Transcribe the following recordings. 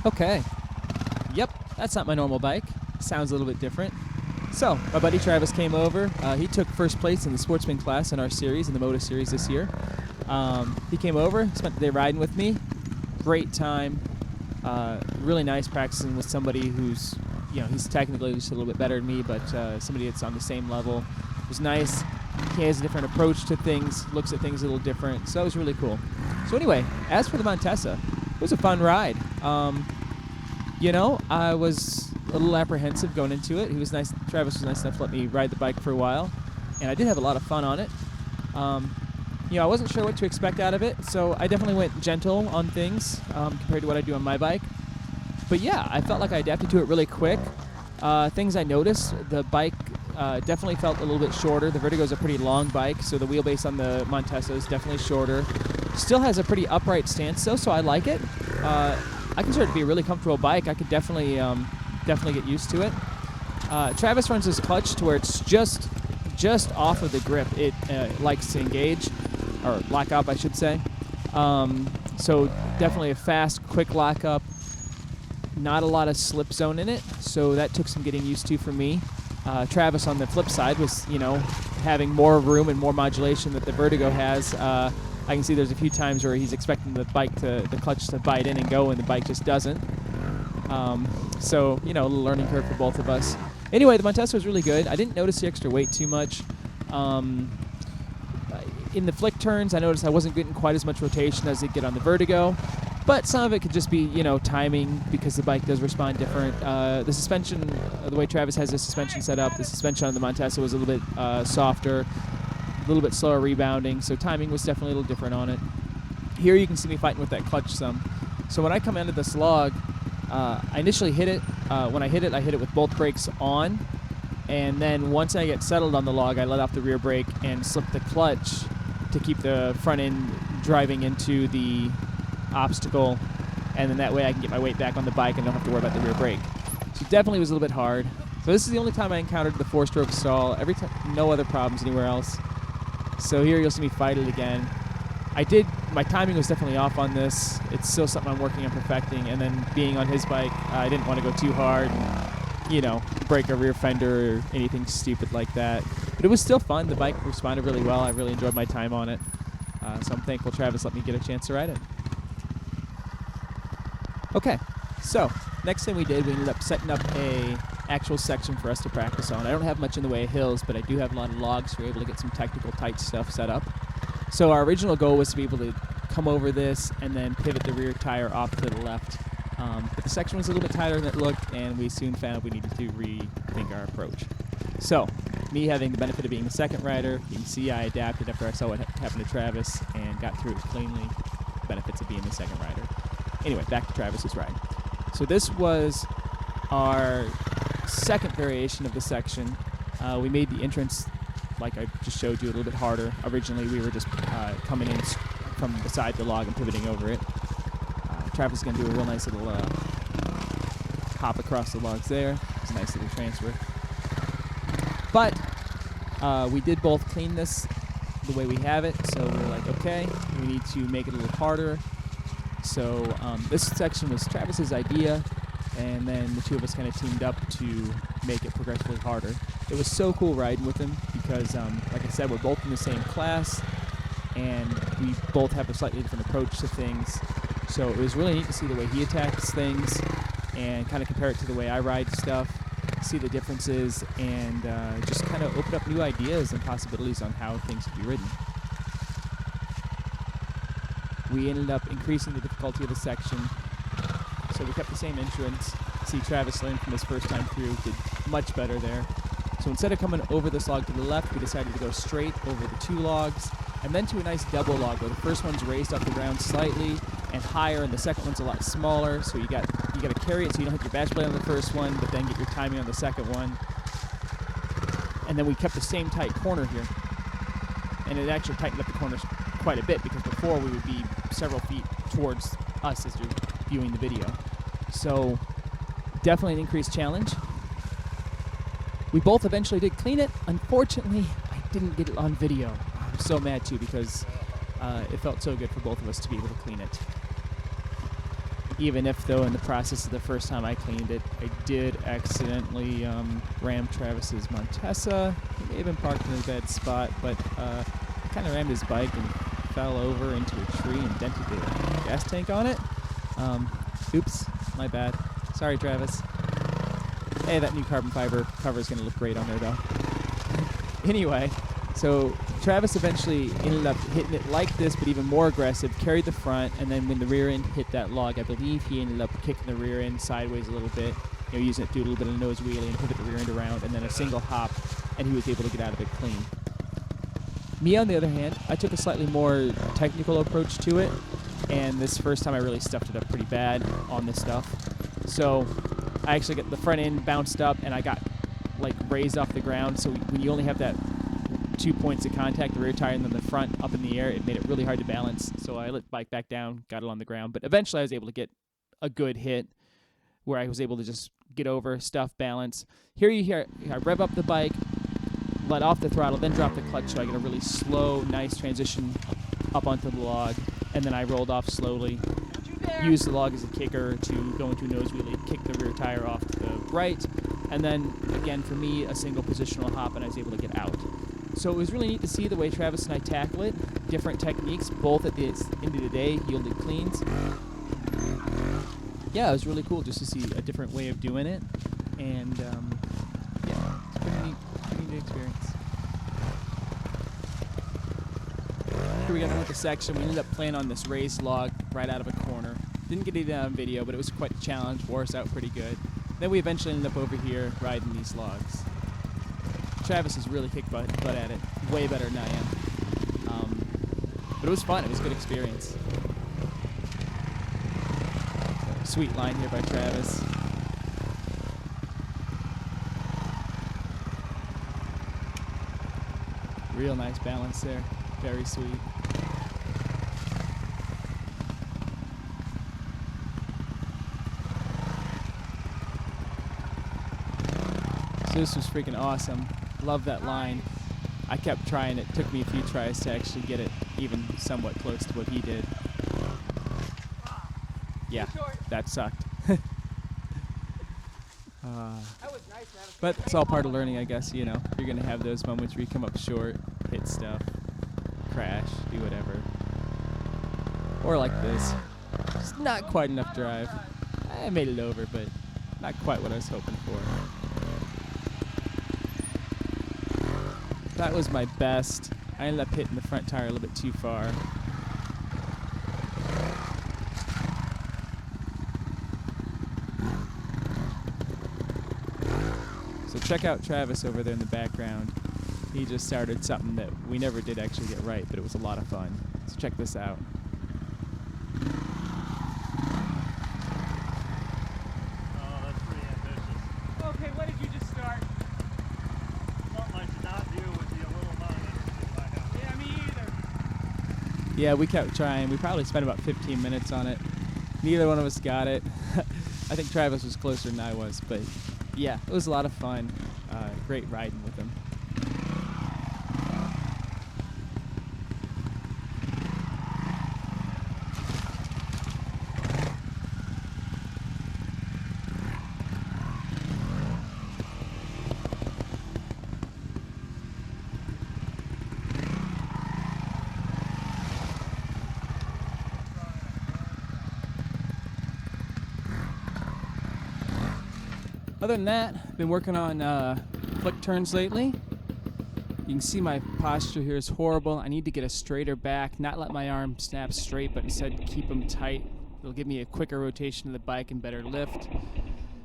Okay. Yep, that's not my normal bike. Sounds a little bit different. So, my buddy Travis came over. He took first place in the sportsman class in our series, in the Moto series this year. He came over, spent the day riding with me. Great time. Really nice practicing with somebody who's, he's technically just a little bit better than me, but somebody that's on the same level. It was nice. He has a different approach to things, looks at things a little different, so it was really cool. So anyway, as for the Montesa, it was a fun ride. I was a little apprehensive going into it. Travis was nice enough to let me ride the bike for a while, and I did have a lot of fun on it. I wasn't sure what to expect out of it, so I definitely went gentle on things compared to what I do on my bike. But yeah, I felt like I adapted to it really quick. Things I noticed, the bike definitely felt a little bit shorter. The Vertigo is a pretty long bike, so the wheelbase on the Montesa is definitely shorter. Still has a pretty upright stance though, so I like it. I consider it to be a really comfortable bike. I could definitely get used to it. Travis runs his clutch to where it's just off of the grip. It likes to engage, or lock up, I should say. So definitely a fast, quick lock up. Not a lot of slip zone in it, so that took some getting used to for me. Travis, on the flip side, was having more room and more modulation that the Vertigo has. I can see there's a few times where he's expecting the clutch to bite in and go, and the bike just doesn't. So a little learning curve for both of us. Anyway, the Montesa was really good. I didn't notice the extra weight too much. In the flick turns, I noticed I wasn't getting quite as much rotation as I get on the Vertigo. But some of it could just be, timing, because the bike does respond different. The suspension, the way Travis has his suspension set up, the suspension on the Montesa was a little bit softer, a little bit slower rebounding, so timing was definitely a little different on it. Here you can see me fighting with that clutch some. So when I come into this log, I initially hit it. When I hit it with both brakes on, and then once I get settled on the log, I let off the rear brake and slip the clutch to keep the front end driving into the obstacle, and then that way I can get my weight back on the bike and don't have to worry about the rear brake. So it definitely was a little bit hard. So this is the only time I encountered the 4-stroke stall. Every time, no other problems anywhere else. So here you'll see me fight it again. My timing was definitely off on this. It's still something I'm working on perfecting, and then being on his bike, I didn't want to go too hard and, break a rear fender or anything stupid like that. But it was still fun. The bike responded really well. I really enjoyed my time on it. So I'm thankful Travis let me get a chance to ride it. Okay, so next thing we did, we ended up setting up a actual section for us to practice on. I don't have much in the way of hills, but I do have a lot of logs, so we're able to get some technical tight stuff set up. So our original goal was to be able to come over this and then pivot the rear tire off to the left. But the section was a little bit tighter than it looked, and we soon found we needed to rethink our approach. So, me having the benefit of being the second rider, you can see I adapted after I saw what happened to Travis and got through it cleanly. Benefits of being the second rider. Anyway, back to Travis's ride. So this was our second variation of the section. We made the entrance, like I just showed you, a little bit harder. Originally, we were just coming in from beside the log and pivoting over it. Travis is going to do a real nice little hop across the logs there. It's a nice little transfer. But we did both clean this the way we have it, so we're like, okay, we need to make it a little harder. So this section was Travis's idea, and then the two of us kind of teamed up to make it progressively harder. It was so cool riding with him because, like I said, we're both in the same class, and we both have a slightly different approach to things. So it was really neat to see the way he attacks things and kind of compare it to the way I ride stuff, see the differences, and just kind of open up new ideas and possibilities on how things could be ridden. We ended up increasing the difficulty of the section, so we kept the same entrance. See, Travis learned from his first time through, did much better there. So instead of coming over this log to the left, we decided to go straight over the two logs, and then to a nice double log where the first one's raised off the ground slightly and higher, and the second one's a lot smaller. So you got to carry it so you don't hit your bash blade on the first one, but then get your timing on the second one. And then we kept the same tight corner here, and it actually tightened up the corners quite a bit because before we would be several feet towards us as you're viewing the video. So definitely an increased challenge. We both eventually did clean it. Unfortunately, I didn't get it on video. I'm so mad too because it felt so good for both of us to be able to clean it. even if, though, in the process of the first time I cleaned it, I did accidentally ram Travis's Montesa. He may have been parked in a bad spot, but I kind of rammed his bike and fell over into a tree and dented the gas tank on it. Oops, my bad. Sorry, Travis. Hey, that new carbon fiber cover is going to look great on there, though. Anyway, so Travis eventually ended up hitting it like this, but even more aggressive, carried the front, and then when the rear end hit that log, I believe he ended up kicking the rear end sideways a little bit, using it to do a little bit of a nose wheelie and pivot the rear end around, and then a single hop, and he was able to get out of it clean. Me, on the other hand, I took a slightly more technical approach to it, and this first time I really stuffed it up pretty bad on this stuff. So I actually got the front end bounced up, and I got raised off the ground. So when you only have that 2 points of contact, the rear tire and then the front up in the air, it made it really hard to balance. So I let the bike back down, got it on the ground. But eventually I was able to get a good hit where I was able to just get over, stuff, balance. Here you hear I rev up the bike, let off the throttle, then drop the clutch, so I get a really slow, nice transition up onto the log, and then I rolled off slowly, used the log as a kicker to go into a nose wheelie, kick the rear tire off to the right, and then, again, for me, a single positional hop, and I was able to get out. So it was really neat to see the way Travis and I tackle it, different techniques, both at the end of the day yielded cleans. Yeah, it was really cool just to see a different way of doing it, and yeah, it's pretty neat experience. Here we got another section. We ended up playing on this raised log right out of a corner. Didn't get it on video, but it was quite a challenge. Wore us out pretty good. Then we eventually ended up over here riding these logs. Travis has really kicked butt at it, way better than I am. But it was fun. It was a good experience. Sweet line here by Travis. Real nice balance there. Very sweet. So this was freaking awesome. Love that line. I kept trying. It took me a few tries to actually get it even somewhat close to what he did. Yeah, that sucked. But it's all part of learning, I guess. You're going to have those moments where you come up short, hit stuff, crash, do whatever. Or like this. Just not quite enough drive. I made it over, but not quite what I was hoping for. That was my best. I ended up hitting the front tire a little bit too far. So check out Travis over there in the background. He just started something that we never did actually get right, but it was a lot of fun. So check this out. Oh, that's pretty ambitious. Okay, what did you just start? Something I should not do with the little amount of energy I have. Yeah, me either. Yeah, we kept trying. We probably spent about 15 minutes on it. Neither one of us got it. I think Travis was closer than I was, but yeah, it was a lot of fun. Great riding with him. Other than that, I've been working on flick turns lately. You can see my posture here is horrible. I need to get a straighter back, not let my arm snap straight, but instead keep them tight. It'll give me a quicker rotation of the bike and better lift.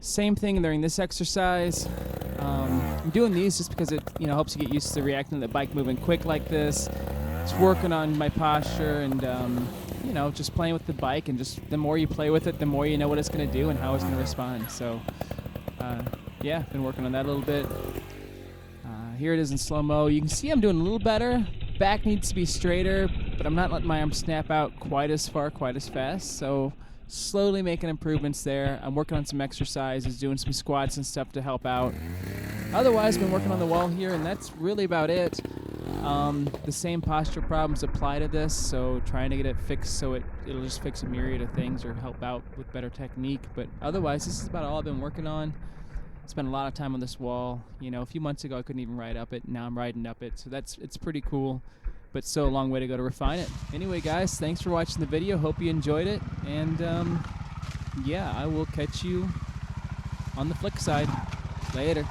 Same thing during this exercise. I'm doing these just because it helps you get used to reacting to the bike moving quick like this. It's working on my posture and just playing with the bike, and just the more you play with it, the more you know what it's going to do and how it's going to respond. So yeah, been working on that a little bit. Here it is in slow-mo. You can see I'm doing a little better. Back needs to be straighter, but I'm not letting my arm snap out quite as far, quite as fast. So slowly making improvements there. I'm working on some exercises, doing some squats and stuff to help out. Otherwise, been working on the wall here, and that's really about it. The same posture problems apply to this, so trying to get it fixed so it'll just fix a myriad of things or help out with better technique. But otherwise, this is about all I've been working on. Spent a lot of time on this wall. You know, a few months ago I couldn't even ride up it. Now I'm riding up it, so it's pretty cool. But still a long way to go to refine it. Anyway, guys, thanks for watching the video. Hope you enjoyed it, and yeah, I will catch you on the flick side. Later.